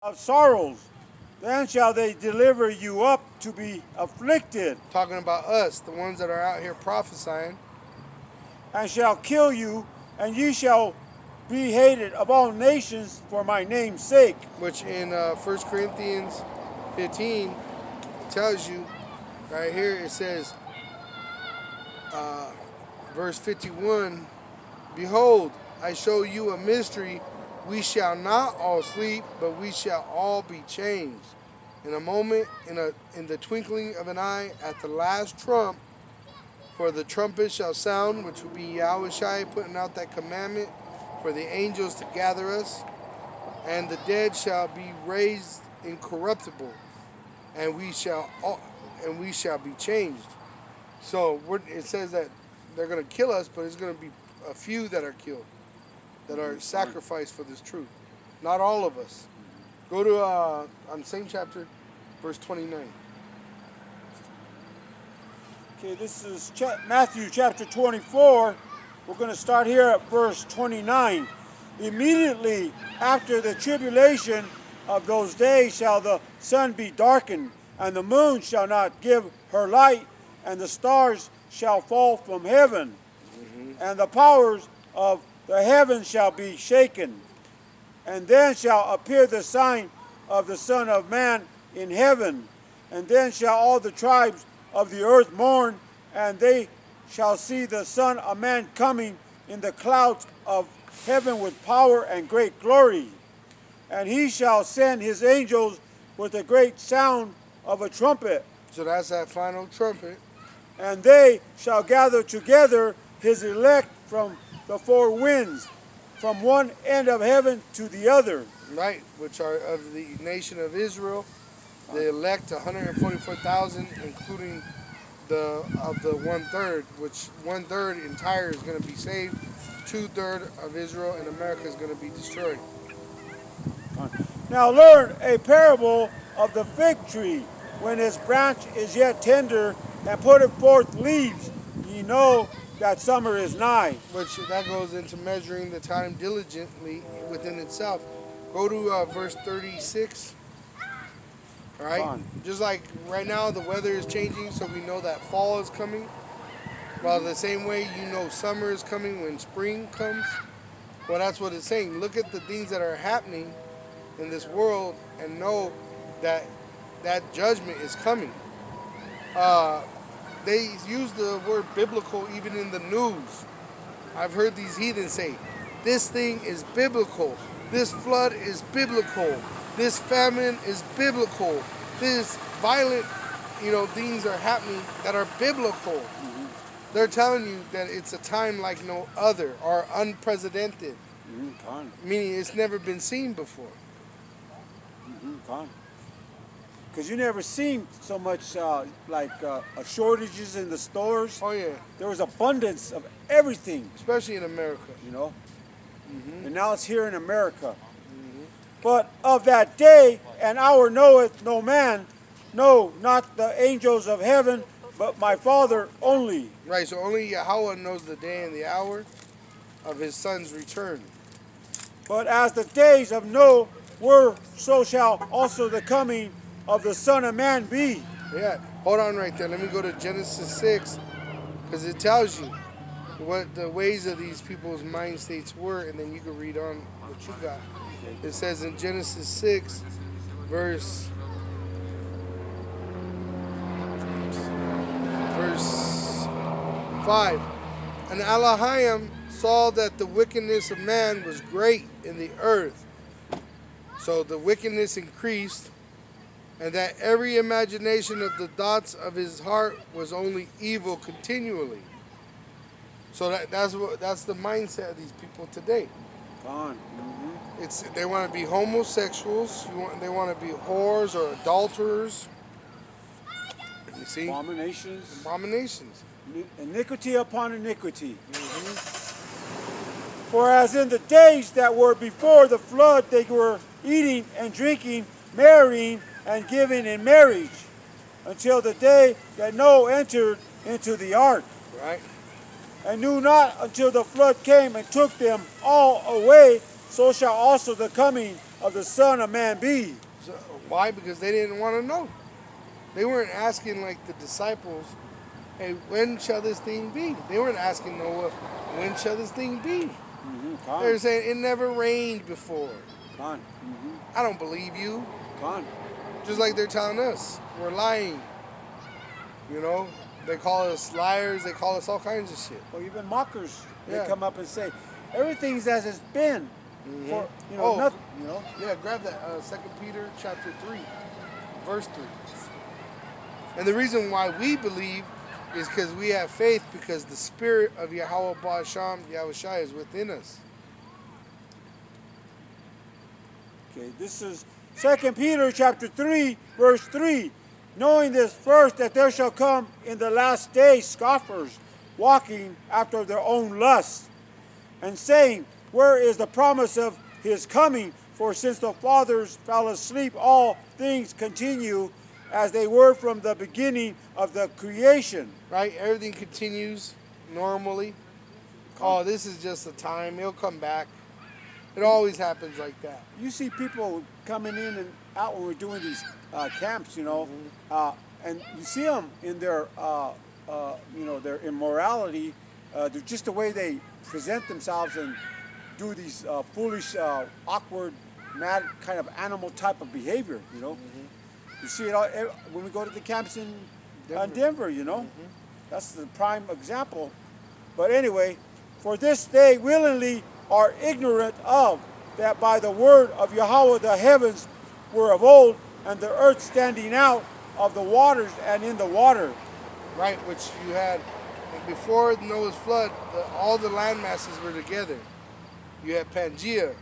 of sorrows. Then shall they deliver you up to be afflicted, Talking about us, the ones that are out here prophesying. and shall kill you, and ye shall be hated of all nations for my name's sake. Which in 1 Corinthians 15 tells you, right here it says, verse 51, Behold, I show you a mystery. We shall not all sleep, but we shall all be changed. In a moment, in the twinkling of an eye, at the last trump, for the trumpet shall sound, which will be Yahushua putting out that commandment for the angels to gather us, and the dead shall be raised incorruptible, and we shall be changed. So it says that they're going to kill us, but it's going to be a few that are killed, that are sacrificed for this truth. Not all of us. Go to on same chapter, verse 29. Okay, this is Matthew chapter 24. We're going to start here at verse 29. Immediately after the tribulation of those days shall the sun be darkened, and the moon shall not give her light, and the stars shall fall from heaven, and the powers of the heavens shall be shaken. And then shall appear the sign of the Son of Man in heaven. And then shall all the tribes of the earth mourn, and they shall see the Son of Man coming in the clouds of heaven with power and great glory. And he shall send his angels with a great sound of a trumpet. So that's that final trumpet. And they shall gather together his elect from the four winds, from one end of heaven to the other. Right, which are of the nation of Israel, the elect 144,000, including the 1/3, which 1/3 entire is going to be saved. 2/3 of Israel and America is going to be destroyed. Now learn a parable of the fig tree. When its branch is yet tender and putteth forth leaves, ye know that summer is nigh. Which that goes into measuring the time diligently within itself. Go to verse 36. All right? Just like right now the weather is changing, so we know that fall is coming. Well, the same way you know summer is coming when spring comes. Well, that's what it's saying. Look at the things that are happening in this world and know that that judgment is coming. They use the word biblical even in the news. I've heard these heathens say, this thing is biblical. This flood is biblical. This famine is biblical. This violent, things are happening that are biblical. They're telling you that it's a time like no other or unprecedented. Meaning it's never been seen before. Because you never seen so much shortages in the stores. Oh yeah. There was abundance of everything. Especially in America. And now it's here in America. But of that day and hour knoweth no man, no, not the angels of heaven, but my Father only. Right, so only Yahweh knows the day and the hour of his son's return. But as the days of Noah were, so shall also the coming of the Son of Man be. Yeah, hold on right there. Let me go to Genesis 6, because it tells you what the ways of these people's mind states were, and then you can read on what you got. It says in Genesis 6, verse 5, And Elohim saw that the wickedness of man was great in the earth. So the wickedness increased, and that every imagination of the thoughts of his heart was only evil continually. So that's the mindset of these people today. They want to be homosexuals. They want to be whores or adulterers. You see? Abominations. Iniquity upon iniquity. For as in the days that were before the flood, they were eating and drinking, marrying and giving in marriage, until the day that Noah entered into the ark. Right. And knew not until the flood came and took them all away, so shall also the coming of the Son of Man be? So, why? Because they didn't want to know. They weren't asking like the disciples, hey, when shall this thing be? They weren't asking Noah, when shall this thing be? They were saying, it never rained before. I don't believe you. Just like they're telling us, we're lying. You know, they call us liars, they call us all kinds of shit. Or even mockers, Yeah. they come up and say, everything's as it's been. For, you know, nothing, you know. Yeah, grab that 2 Peter chapter 3, verse 3. And the reason why we believe is because we have faith, because the spirit of Yahweh Ba'asham, Yahushua, is within us. Okay, this is 2 Peter chapter 3, verse 3. Knowing this first, that there shall come in the last days scoffers, walking after their own lusts, and saying, where is the promise of his coming? For since the fathers fell asleep, all things continue as they were from the beginning of the creation. Right? Everything continues normally. Oh, this is just a time. He'll come back. It always happens like that. You see people coming in and out when we're doing these camps, you know, and you see them in their, you know, their immorality, just the way they present themselves and do these foolish, awkward, mad kind of animal type of behavior, you know. You see it all when we go to the camps in Denver, you know. That's the prime example. But anyway, for this they willingly are ignorant of, that by the word of Yahweh the heavens were of old, and the earth standing out of the waters and in the water. Right, which you had before Noah's flood, all the land masses were together. You had Pangea,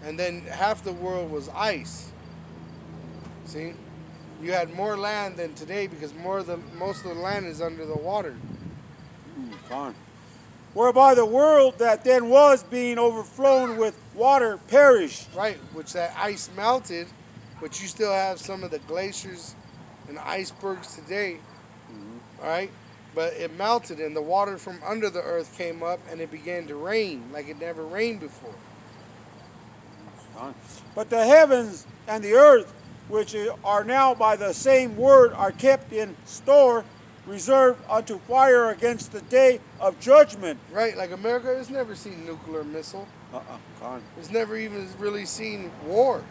and then half the world was ice. See? You had more land than today because most of the land is under the water. Whereby the world that then was being overflown with water perished. Right, which that ice melted, but you still have some of the glaciers and icebergs today. All right? But it melted and the water from under the earth came up and it began to rain like it never rained before. But the heavens and the earth, which are now by the same word, are kept in store, reserved unto fire against the day of judgment. Right, like America has never seen nuclear missile. It's never even really seen war.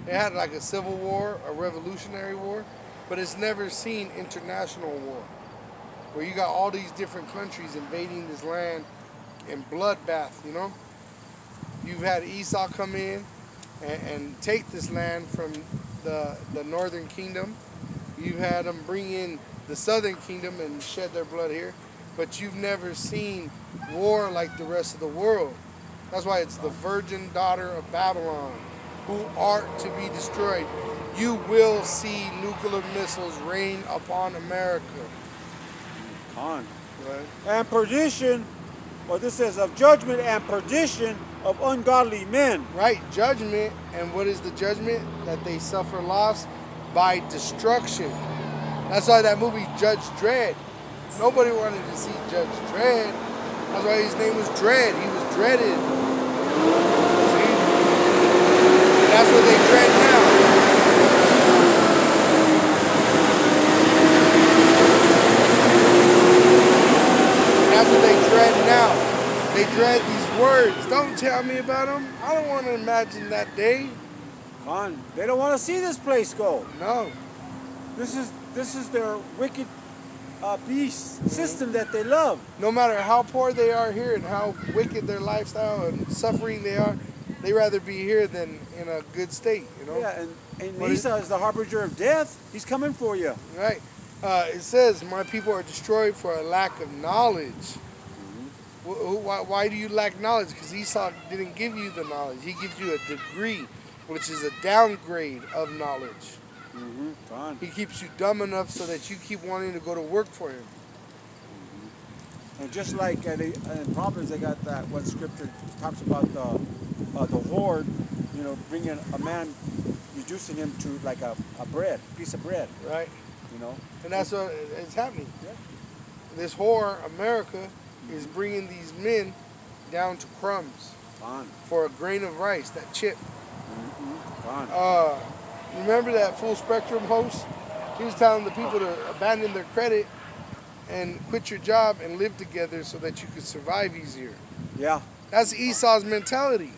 It had like a civil war, a revolutionary war, but it's never seen international war, where you got all these different countries invading this land in bloodbath, you know? You've had Esau come in and take this land from the northern kingdom. You've had them bring in the southern kingdom and shed their blood here, but you've never seen war like the rest of the world. That's why it's the virgin daughter of Babylon, who art to be destroyed. You will see nuclear missiles rain upon America. Right. Right? And perdition, or this says of judgment and perdition of ungodly men. Right, judgment. And what is the judgment? That they suffer loss by destruction. That's why that movie Judge Dredd, nobody wanted to see Judge Dredd. That's why his name was Dredd. He was dreaded. See? And that's what they dread now. And that's what they dread now. They dread these words. Don't tell me about them. I don't want to imagine that day. They don't want to see this place go. No. This is their wicked beast system that they love. No matter how poor they are here and how wicked their lifestyle and suffering they are, they rather be here than in a good state, you know? Yeah, and Esau is the harbinger of death. He's coming for you. Right. It says, my people are destroyed for a lack of knowledge. Why do you lack knowledge? Because Esau didn't give you the knowledge. He gives you a degree, which is a downgrade of knowledge. He keeps you dumb enough so that you keep wanting to go to work for him. And just like in Proverbs, they got that one scripture talks about the whore, you know, bringing a man, reducing him to like a piece of bread. Right. You know. And that's what is happening. Yeah. This whore, America, is bringing these men down to crumbs for a grain of rice, that chip. Remember that full spectrum host? He was telling the people to abandon their credit and quit your job and live together so that you could survive easier. Yeah. That's Esau's mentality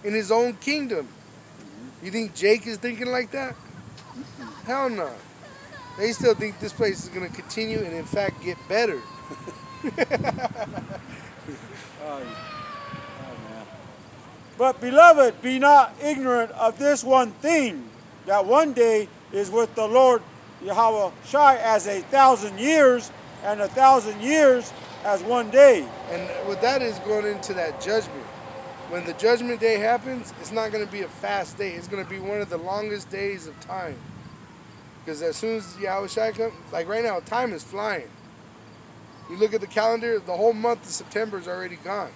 in his own kingdom. You think Jake is thinking like that? Hell no. They still think this place is going to continue and, in fact, get better. Oh, man. But, beloved, be not ignorant of this one thing, that one day is with the Lord Yahweh Shai as 1,000 years, and 1,000 years as one day. And what that is going into that judgment. When the judgment day happens, it's not going to be a fast day. It's going to be one of the longest days of time. Because as soon as Yahweh Shai comes, like right now, time is flying. You look at the calendar, the whole month of September is already gone.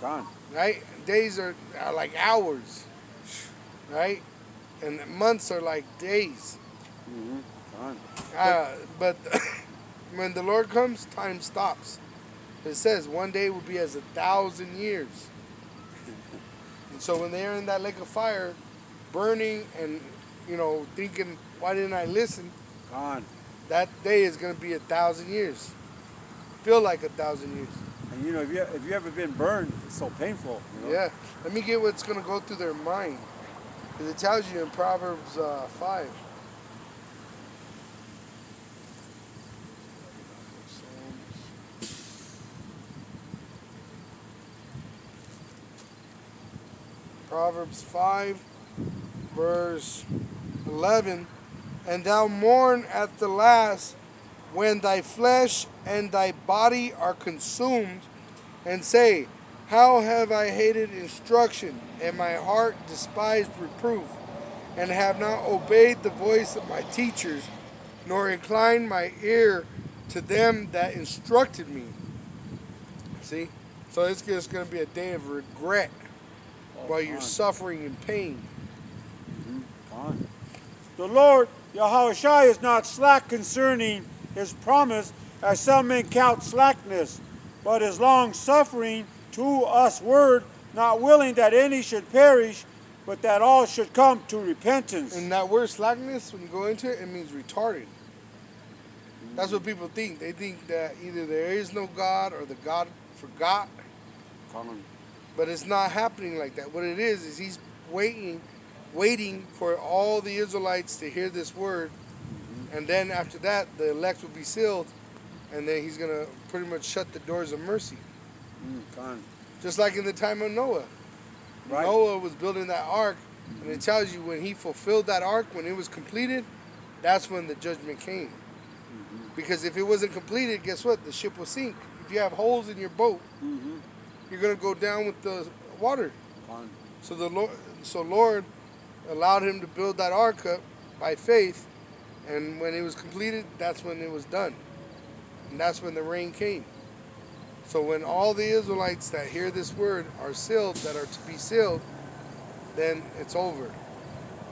Gone. Right? Days are like hours. Right? And months are like days. Gone. But when the Lord comes, time stops. It says one day will be as 1,000 years. And so when they're in that lake of fire, burning and, thinking, why didn't I listen? Gone. That day is going to be 1,000 years. Feel like 1,000 years. And if you ever been burned, it's so painful. Yeah. Let me get what's going to go through their mind. Because it tells you in Proverbs 5. Proverbs 5, verse 11. And thou mourn at the last, when thy flesh and thy body are consumed, and say, how have I hated instruction, and my heart despised reproof, and have not obeyed the voice of my teachers, nor inclined my ear to them that instructed me. See? So it's just going to be a day of regret while you're suffering in pain. Gone. The Lord Yahweh Shai is not slack concerning his promise, as some men count slackness, but is long suffering to us word, not willing that any should perish, but that all should come to repentance. And that word slackness, when you go into it, it means retarded. That's what people think. They think that either there is no God or the God forgot. Gone. But it's not happening like that. What it is he's waiting for all the Israelites to hear this word. And then after that, the elect will be sealed. And then he's going to pretty much shut the doors of mercy. Gone. Just like in the time of Noah. Right. Noah was building that ark. And it tells you when he fulfilled that ark, when it was completed, that's when the judgment came. Because if it wasn't completed, guess what? The ship will sink. If you have holes in your boat, you're going to go down with the water. Gone. So Lord allowed him to build that ark up by faith. And when it was completed, that's when it was done. And that's when the rain came. So when all the Israelites that hear this word are sealed, that are to be sealed, then it's over.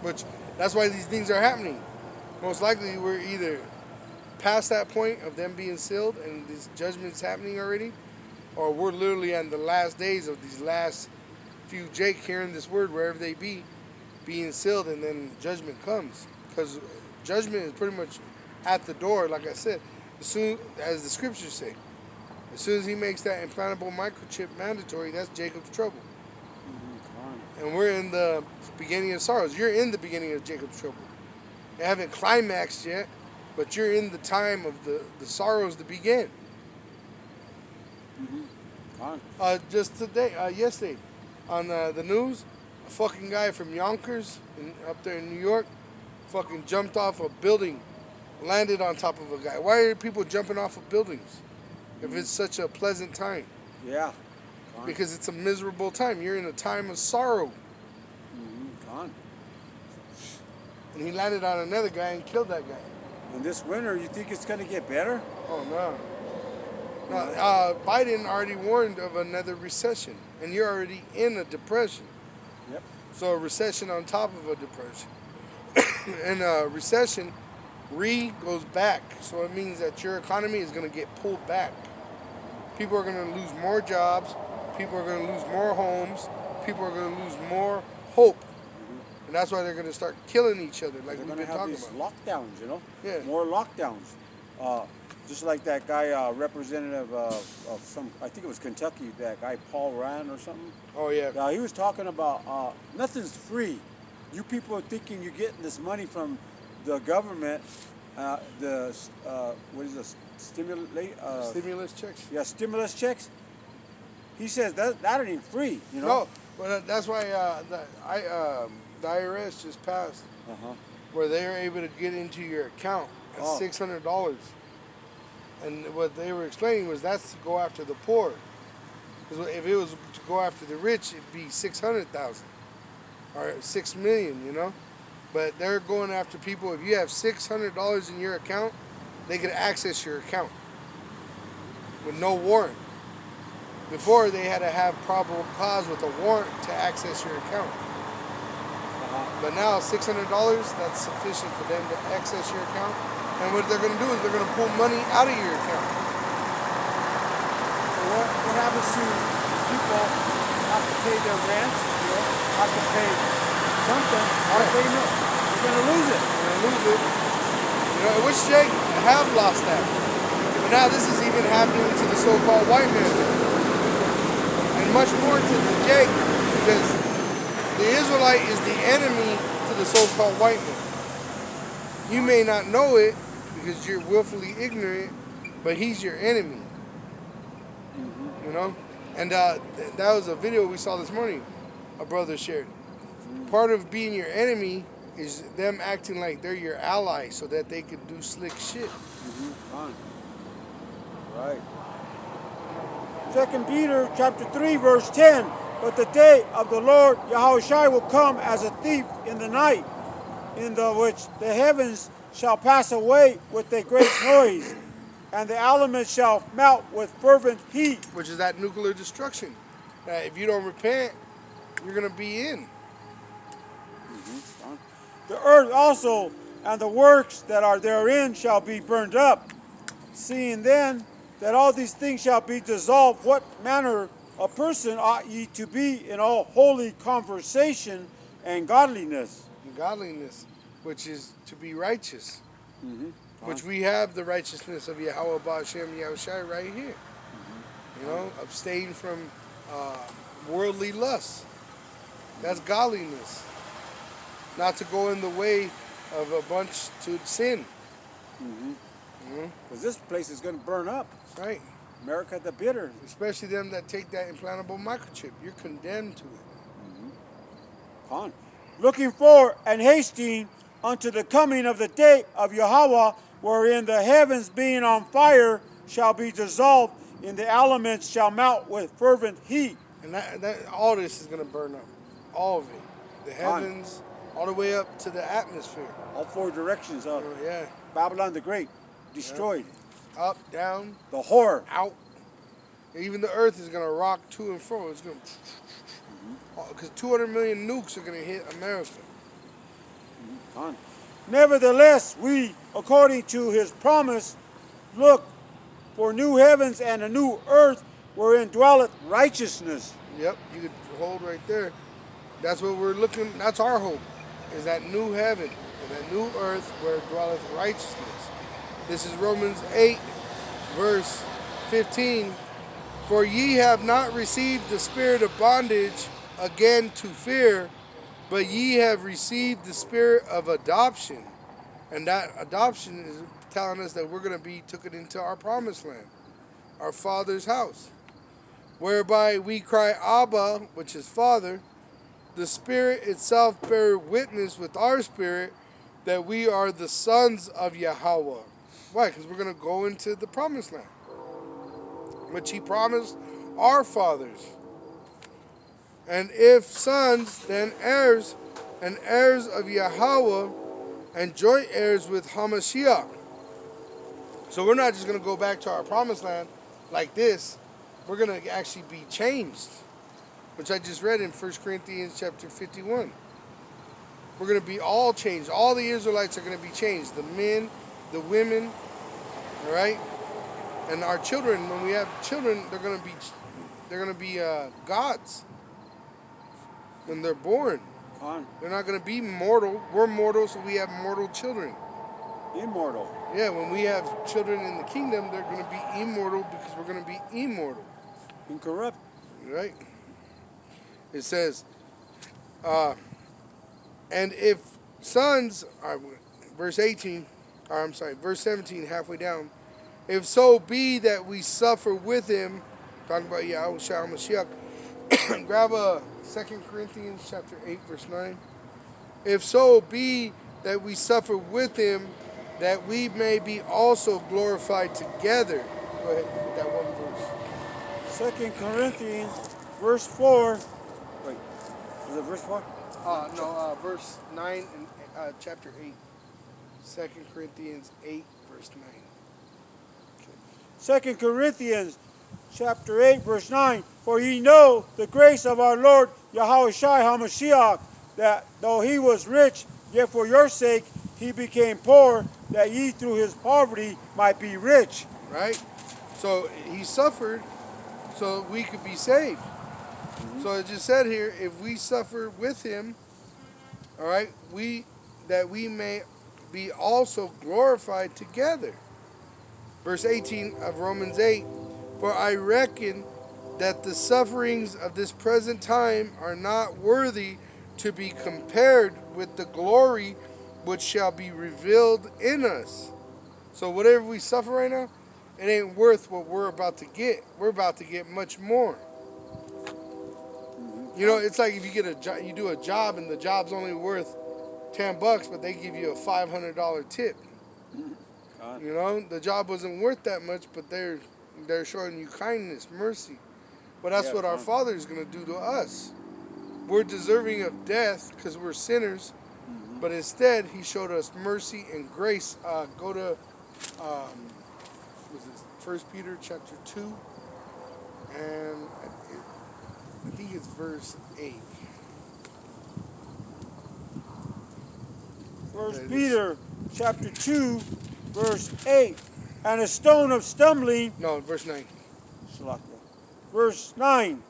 Which, that's why these things are happening. Most likely we're either past that point of them being sealed and this judgment's happening already, or we're literally on the last days of these last few Jake hearing this word wherever they be, being sealed, and then judgment comes. Because judgment is pretty much at the door, like I said, as soon as the scriptures say. As soon as he makes that implantable microchip mandatory, that's Jacob's trouble. And we're in the beginning of sorrows. You're in the beginning of Jacob's trouble. You haven't climaxed yet, but you're in the time of the sorrows to begin. Just today, yesterday, on the news, a fucking guy from Yonkers, up there in New York, fucking jumped off a building, landed on top of a guy. Why are people jumping off of buildings if it's such a pleasant time? Yeah. Because it's a miserable time. You're in a time of sorrow. Gone. And he landed on another guy and killed that guy. And this winter, you think it's going to get better? Oh, no. Biden already warned of another recession. And you're already in a depression. Yep. So a recession on top of a depression. And a recession, goes back. So it means that your economy is going to get pulled back. People are going to lose more jobs. People are going to lose more homes. People are going to lose more hope. And that's why they're going to start killing each other, like They're we've going to been have talking these about. lockdowns, you know? Yeah. More lockdowns. Just like that guy, representative of some, I think it was Kentucky, that guy Paul Rand or something. Oh, yeah. He was talking about nothing's free. You people are thinking you're getting this money from the government, what is this, Stimulus checks. yeah, stimulus checks. He says that ain't free, you know? No, well, that's why the IRS just passed Uh-huh. where they're able to get into your account at $600. And what they were explaining was that's to go after the poor. Because if it was to go after the rich, it'd be 600,000 or 6 million, you know. But they're going after people. If you have $600 in your account, they can access your account with no warrant. Before, they had to have probable cause with a warrant to access your account. But now $600, that's sufficient for them to access your account. And what they're going to do is they're going to pull money out of your account. What happens to people have to pay their rent, you know, have to pay something, how do they know? They're going to lose it. They're going to lose it. You know, I wish they have lost that. But now this is even happening to the so-called white man. And much more to the Jake, because the Israelite is the enemy to the so-called white man. You may not know it because you're willfully ignorant, but he's your enemy. Mm-hmm. You know? And that was a video we saw this morning, a brother shared. Part of being your enemy is them acting like they're your ally so that they can do slick shit. Fine. Right. 2 Peter chapter 3, verse 10. But the day of the Lord Yahushua will come as a thief in the night, in the which the heavens shall pass away with a great noise, and the elements shall melt with fervent heat. Which is that nuclear destruction. That if you don't repent, you're going to be in. The earth also and the works that are therein shall be burned up. Seeing then that all these things shall be dissolved, what manner of person ought ye to be in all holy conversation and godliness? And godliness, which is to be righteous. Which we have the righteousness of Yahweh Ba'Shem Yahushai right here. You know, abstain from worldly lusts. That's godliness. Not to go in the way of a bunch to sin. Because this place is going to burn up. Right. America the bitter. Especially them that take that implantable microchip. You're condemned to it. Con. Looking forward and hasting unto the coming of the day of Yahweh, wherein the heavens being on fire shall be dissolved, and the elements shall melt with fervent heat. And that all this is going to burn up. All of it. The heavens, all the way up to the atmosphere. All four directions of Yeah. Babylon the Great. Destroyed. Up, down, The horror. out. Even the earth is going to rock to and fro. It's going to... Because 200 million nukes are going to hit America. Con. Nevertheless, we, according to his promise, look for new heavens and a new earth wherein dwelleth righteousness. Yep, you could hold right there. That's what we're looking, that's our hope, is that new heaven and that new earth where dwelleth righteousness. This is Romans 8, verse 15. For ye have not received the spirit of bondage again to fear, but ye have received the spirit of adoption. And that adoption is telling us that we're going to be taken into our promised land, our Father's house, whereby we cry, Abba, which is Father. The Spirit itself bear witness with our spirit that we are the sons of Yahweh. Why? Because we're going to go into the promised land, which he promised our fathers. And if sons, then heirs, and heirs of Yahweh, and joint heirs with Hamashiach. So we're not just going to go back to our promised land like this. We're going to actually be changed, which I just read in 1 Corinthians chapter 51. We're going to be all changed. All the Israelites are going to be changed. The men, the women, all right? And our children, when we have children, they're going to be gods when they're born. On. They're not going to be mortal. We're mortal, so we have mortal children. Immortal. Yeah, when we have children in the kingdom, they're going to be immortal because we're going to be immortal. Incorrupt. Right? It says, and if sons, verse 18, verse 17, halfway down, if so be that we suffer with him, talking about Yahushua Mashiach, grab a 2 Corinthians chapter 8, verse 9. If so be that we suffer with him, that we may be also glorified together. Go ahead, with that one verse. 2 Corinthians, verse 4. Wait, is it verse 4? Verse 9 in chapter 8. 2 Corinthians 8, verse 9. 2 Corinthians, chapter 8, verse 9. For ye know the grace of our Lord Yahushua HaMashiach, that though he was rich, yet for your sake he became poor, that ye through his poverty might be rich. Right? So he suffered so we could be saved. So it just said here, if we suffer with him, all right, that we may be also glorified together. Verse 18 of Romans 8, for I reckon that the sufferings of this present time are not worthy to be compared with the glory which shall be revealed in us. So whatever we suffer right now, it ain't worth what we're about to get. We're about to get much more. You know, it's like if you get a job, you do a job and the job's only worth $10, but they give you a $500 tip. You know, the job wasn't worth that much, but they're showing you kindness, mercy. But that's what our Father is going to do to us. We're deserving of death because we're sinners, but instead He showed us mercy and grace. Go to 1 Peter chapter 2, and I think it's verse 8. 1 Peter chapter 2, verse 8. And a stone of stumbling. No, verse 9. Verse 9.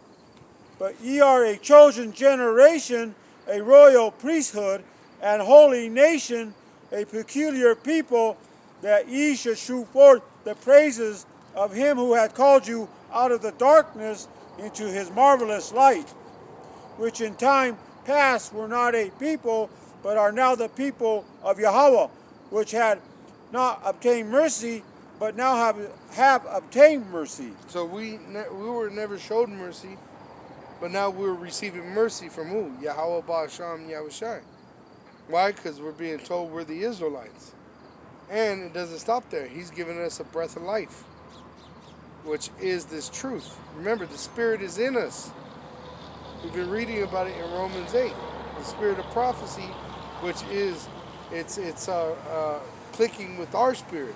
But ye are a chosen generation, a royal priesthood, and holy nation, a peculiar people, that ye should shew forth the praises of him who hath called you out of the darkness into his marvelous light, which in time past were not a people, but are now the people of Yahweh, which had not obtained mercy, but now have obtained mercy. So we were never showed mercy, but now we're receiving mercy from who? Yahweh Ba'asham Yahushai. Why? Because we're being told we're the Israelites. And it doesn't stop there. He's given us a breath of life, which is this truth. Remember, the Spirit is in us. We've been reading about it in Romans 8. The Spirit of prophecy, which is, it's clicking with our spirit.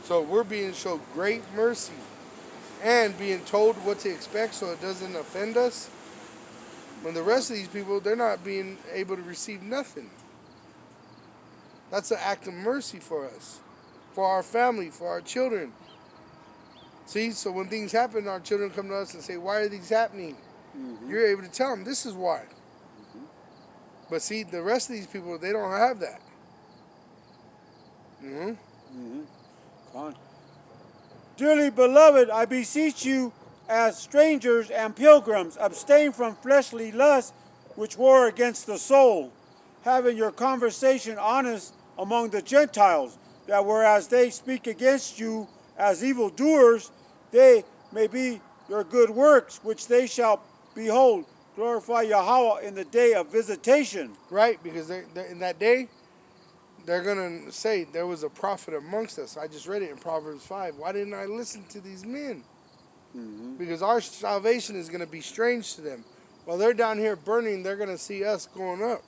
So we're being shown great mercy and being told what to expect so it doesn't offend us. When the rest of these people, they're not being able to receive nothing. That's an act of mercy for us, for our family, for our children. See, so when things happen, our children come to us and say, why are these happening? You're able to tell them, this is why. But see, the rest of these people, they don't have that. Dearly beloved, I beseech you, as strangers and pilgrims, abstain from fleshly lusts which war against the soul, having your conversation honest among the Gentiles, that whereas they speak against you as evildoers, they may be your good works, which they shall behold, glorify Yahweh in the day of visitation. Right, because in that day, they're going to say there was a prophet amongst us. I just read it in Proverbs 5. Why didn't I listen to these men? Because our salvation is going to be strange to them. While they're down here burning, they're going to see us going up.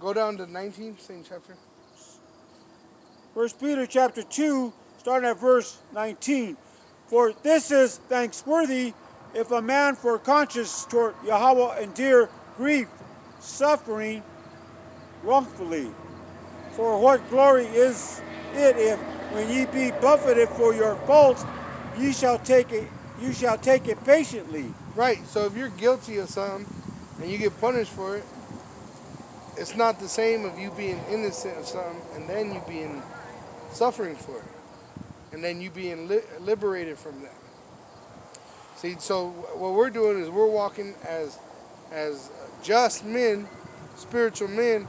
Go down to 19, same chapter. 1 Peter chapter 2, starting at verse 19. For this is thanksworthy if a man for conscience toward Yahweh endure grief, suffering wrongfully. For what glory is it if, when ye be buffeted for your faults, you shall take it patiently? Right. So if you're guilty of something and you get punished for it, it's not the same of you being innocent of something and then you being suffering for it, and then you being liberated from that. See, so what we're doing is we're walking as just men, spiritual men,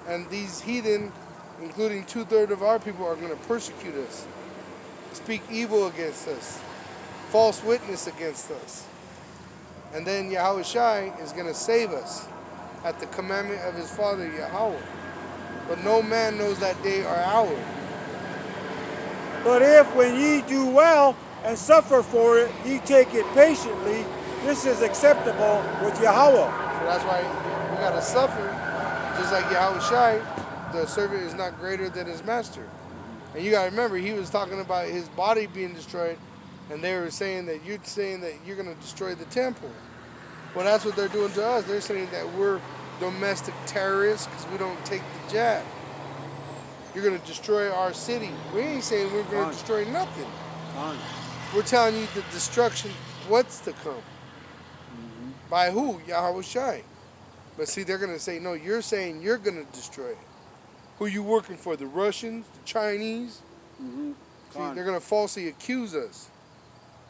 and these heathen, including 2/3 of our people, are going to persecute us, speak evil against us, false witness against us. And then Yahweh Shai is going to save us at the commandment of his Father Yahweh. But no man knows that day or hour. But if when ye do well and suffer for it, ye take it patiently, this is acceptable with Yahweh. So that's why we got to suffer, just like Yahweh Shai, the servant is not greater than his master. And you got to remember, he was talking about his body being destroyed, and they were saying that you're going to destroy the temple. Well, that's what they're doing to us. They're saying that we're domestic terrorists because we don't take the jab. You're going to destroy our city. We ain't saying we're going to destroy nothing. We're telling you the destruction, what's to come. By who? Yahweh Shai. But see, they're going to say, no, you're saying you're going to destroy it. Who you working for? The Russians? The Chinese? See, they're going to falsely accuse us.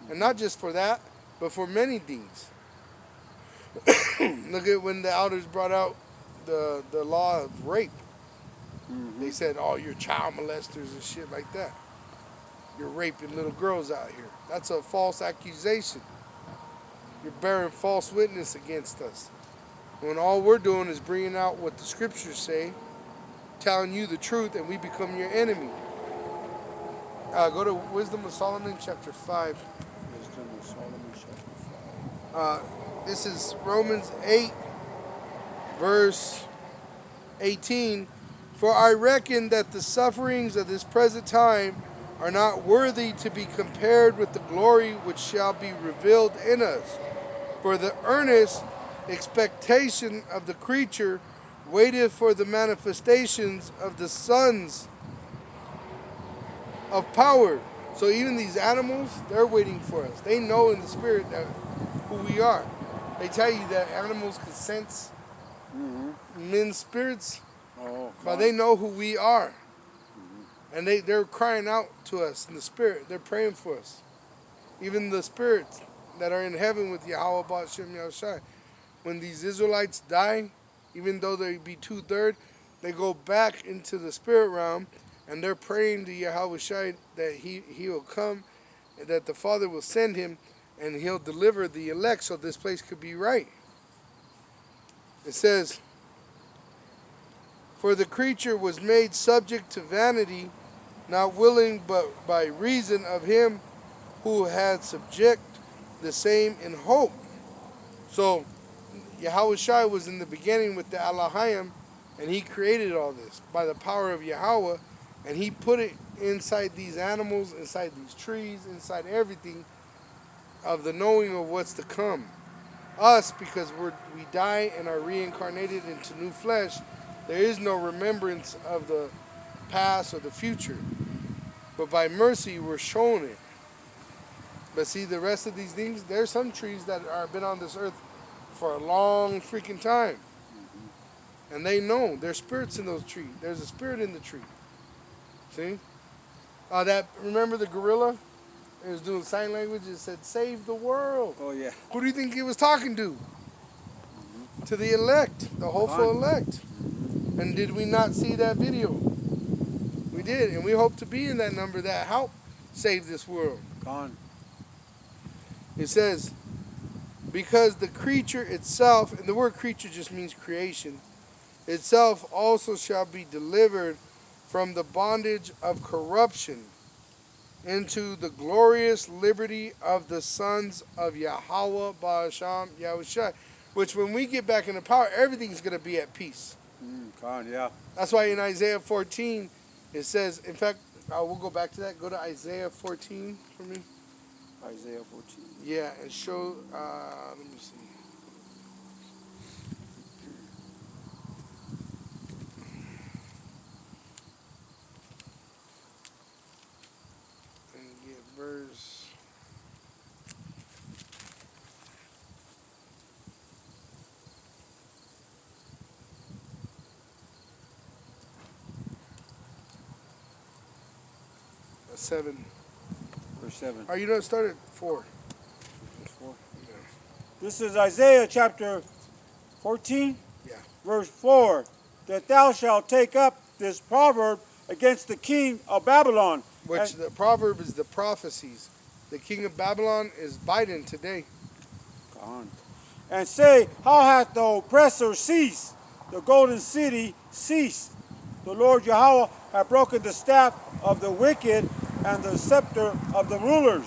And not just for that, but for many things. Look at when the elders brought out the law of rape. They said, oh, you're child molesters and shit like that. You're raping little girls out here. That's a false accusation. You're bearing false witness against us. When all we're doing is bringing out what the scriptures say, telling you the truth, and we become your enemy. Go to Wisdom of Solomon, chapter 5. Wisdom of Solomon, chapter 5. This is Romans 8, verse 18. For I reckon that the sufferings of this present time are not worthy to be compared with the glory which shall be revealed in us. For the earnest expectation of the creature waiteth for the manifestations of the sons of power. So even these animals, they're waiting for us. They know in the spirit that who we are. They tell you that animals can sense men's spirits, but they know who we are. And they're crying out to us in the spirit. They're praying for us. Even the spirits that are in heaven with Yahweh Ba'ashem Yahushai. When these Israelites die, even though they be 2/3, they go back into the spirit realm and they're praying to Yahweh Shai that he will come, and that the Father will send him and he'll deliver the elect so this place could be right. It says, for the creature was made subject to vanity, not willing but by reason of him who had subject the same in hope. So Yahweh Shai was in the beginning with the Elohim, and he created all this by the power of Yahweh, and he put it inside these animals, inside these trees, inside everything of the knowing of what's to come. Us, because we die and are reincarnated into new flesh, there is no remembrance of the past or the future. But by mercy, we're shown it. But see, the rest of these things, there's some trees that have been on this earth for a long freaking time. And they know. There's spirits in those trees. There's a spirit in the tree. See? Remember the gorilla? It was doing sign language. It said, save the world. Oh, yeah. Who do you think he was talking to? To the elect, the hopeful elect. And did we not see that video? We did. And we hope to be in that number that help save this world. It says, because the creature itself, and the word creature just means creation, itself also shall be delivered from the bondage of corruption into the glorious liberty of the sons of Yahweh Ba'asham Yahushai. Which when we get back into power, everything's going to be at peace. Yeah. That's why in Isaiah 14, it says, in fact, we'll go back to that. Go to Isaiah 14 for me. Isaiah 14. Yeah, and show, let me see. And get verse 7. Verse 7. All right, you know, it started 4. Verse 4. Yeah. This is Isaiah chapter 14, Yeah. verse 4. That thou shalt take up this proverb against the king of Babylon. Which the proverb is the prophecies. The king of Babylon is Biden today. And say, how hath the oppressor ceased? The golden city ceased. The Lord Yahweh hath broken the staff of the wicked and the scepter of the rulers.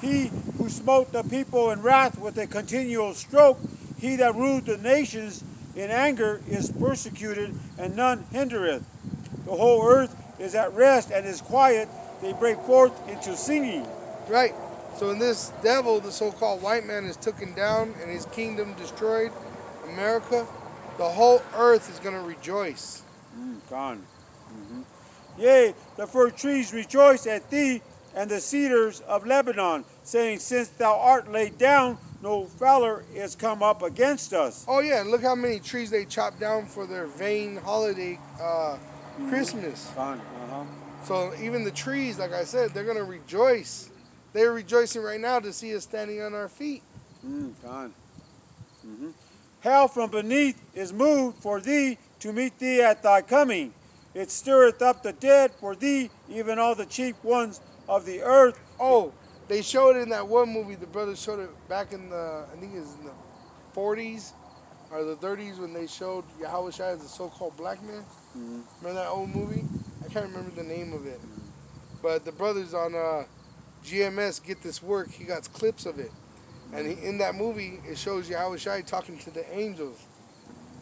He who smote the people in wrath with a continual stroke, he that ruled the nations in anger is persecuted, and none hindereth. The whole earth is at rest and is quiet. They break forth into singing. Right. So in this devil, the so-called white man, is taken down and his kingdom destroyed, America, the whole earth is going to rejoice. Gone. Yea, the fir trees rejoice at thee, and the cedars of Lebanon, saying, since thou art laid down, no fowler is come up against us. Oh yeah, and look how many trees they chopped down for their vain holiday Christmas. Gone. So even the trees, like I said, they're going to rejoice. They're rejoicing right now to see us standing on our feet. Gone. Hell from beneath is moved for thee to meet thee at thy coming. It stirreth up the dead for thee, even all the chief ones of the earth. Oh, they showed it in that one movie. The brothers showed it back in the, I think it was in the 40s or the 30s when they showed Yahweh Shai as the so-called black man. Remember that old movie? I can't remember the name of it. But the brothers on GMS Get This Work, he got clips of it. And in that movie, it shows Yahweh Shai talking to the angels.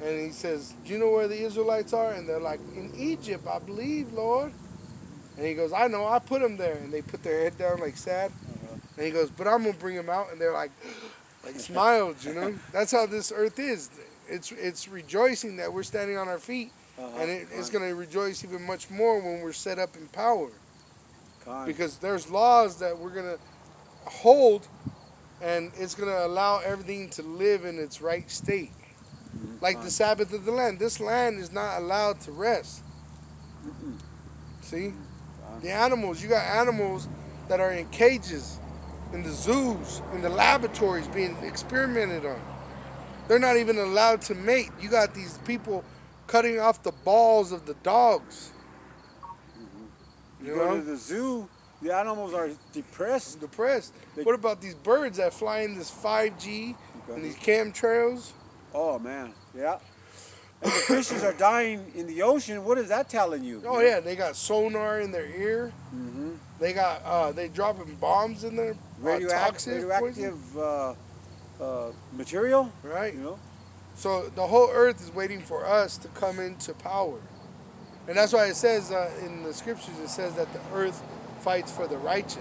And he says, do you know where the Israelites are? And they're like, in Egypt, I believe, Lord. And he goes, I know, I put them there. And they put their head down like sad. And he goes, but I'm going to bring them out. And they're like smiled, you know. That's how this earth is. It's rejoicing that we're standing on our feet. And it's going to rejoice even much more when we're set up in power. Because there's laws that we're going to hold, and it's going to allow everything to live in its right state. Like the Sabbath of the land. This land is not allowed to rest. See? The animals, you got animals that are in cages, in the zoos, in the laboratories being experimented on. They're not even allowed to mate. You got these people cutting off the balls of the dogs. You go to the zoo, the animals are depressed. What about these birds that fly in this 5G and these chemtrails? Oh, man. Yeah. And the fishes are dying in the ocean. What is that telling you? Oh, yeah. They got sonar in their ear. They got, they dropping bombs in there. Radioactive material. Right. You know? So the whole earth is waiting for us to come into power. And that's why it says in the scriptures, it says that the earth fights for the righteous.